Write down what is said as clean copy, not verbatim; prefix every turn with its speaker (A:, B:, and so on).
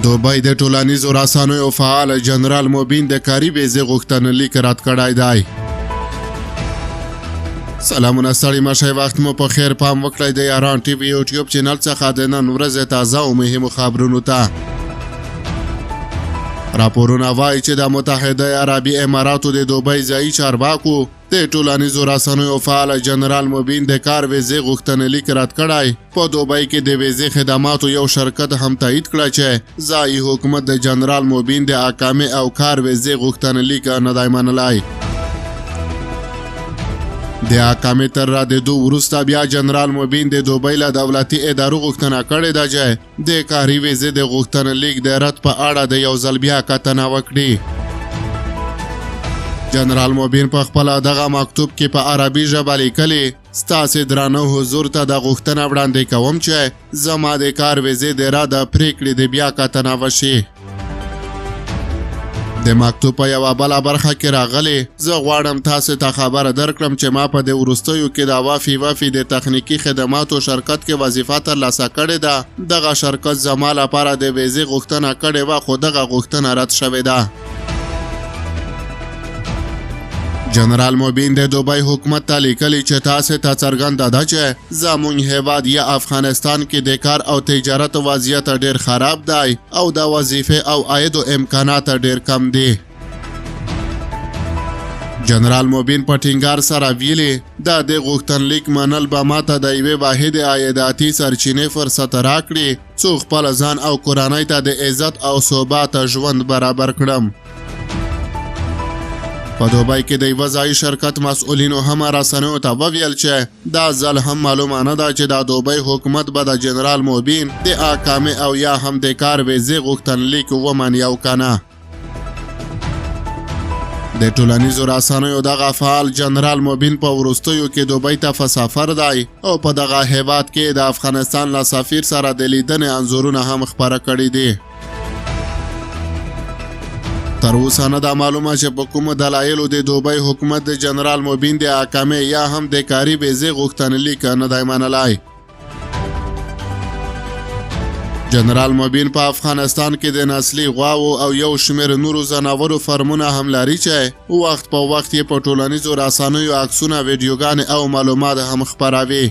A: دوبۍ د ټولنیزو رسنیو فعال جنرال موبین د کاري ویزې غوښتنلیک رد کړی دی. سلامونه ستړي مشئ، وخت مو په خیر، پام وکړئ د یاران ټي وي یوټیوب چینل څخه د نن ورځې تازه او مهمو خبرونو ته. راپورونه وایي چې د متحده عربي اماراتو د دوبۍ ځایي چارواکو د ټولنیزو رسنیو فعال جنرال موبین د کار ویزې غوښتنلیک رد کړی. په دوبۍ کې د ویزې خدماتو یو شرکت هم تایید کړه چې ځایي حکومت د جنرال موبین د اقامې او کار ویزې غوښتنلیک نه دی منلی. د اقامې تر ردېدو وروسته بیا جنرال موبین د دوبۍ له دولتي ادارو غوښتنه کړې ده چې د کاري ویزې د غوښتنلیک د رد په اړه د یو ځل بیا کتنه وکړي. جنرال موبین په خپل دغه مکتوب کې په عربي ژبه لیکلي: ستاسې درانه حضور ته د غوښتنه وړاندې کوم چې زما د کار ویزې د رد پریکړې د بیا کتنه وشي. د مکتوب په یوه بله برخه کې راغلی: زه غواړم تاسو ته خبره درکړم چې ما په د وروستیو کې د وافي د تخنیکي خدماتو شرکت کې وظیفه ترلاسه کړې ده. دغه شرکت زما لپاره د ویزې غوښتنه کړې وه، خو دغه غوښتنه رد شوې ده. جنرال موبین د دوبۍ حکومت ته لیکلي چې تاسو ته څرګنده ده چې زموږ هیواد یا افغانستان کې د کار او تجارت وضعیت ډیر خراب دی او د وظیفې او عاید امکانات ډیر کم دي. جنرال موبین په ټینګار سره ویلي: دا د غوښتنلیک منل به ماته د یوې واحدې عایداتي سرچینې فرصت راکړي څو خپل ځان او کورنۍ ته د عزت او ثبات ژوند برابر کړم. په دوبۍ کې د یوه ځایي شرکت مسؤلینو هم رسنیو ته وویل چې دا ځل هم معلومه نه ده چې د دوبۍ حکومت به د جنرال موبین د اقامې او یا هم د کار ویزې غوښتنلیک ومني او که نه. د ټولنیزو رسنیو دغه فعال جنرال موبین په وروستیو کې دوبۍ ته په سفر دی او په دغه هیواد کې د افغانستان له سفیر سره د لیدنې انځورونه هم خپاره کړي دي. تر اوسه نه ده معلومه چې په کومو دلایلو د دوبۍ حکومت د جنرال موبین د اقامې یا هم د کاري ویزې غوښتنلیک نه دی منلی. جنرال موبین په افغانستان کې د نسلي غواو او یو شمېر نورو ځناورو فرمونه هم لري چې وخت په وخت یې په ټولنیزو رسنیو عکسونه، ویډیوګانې او معلومات هم خپروي.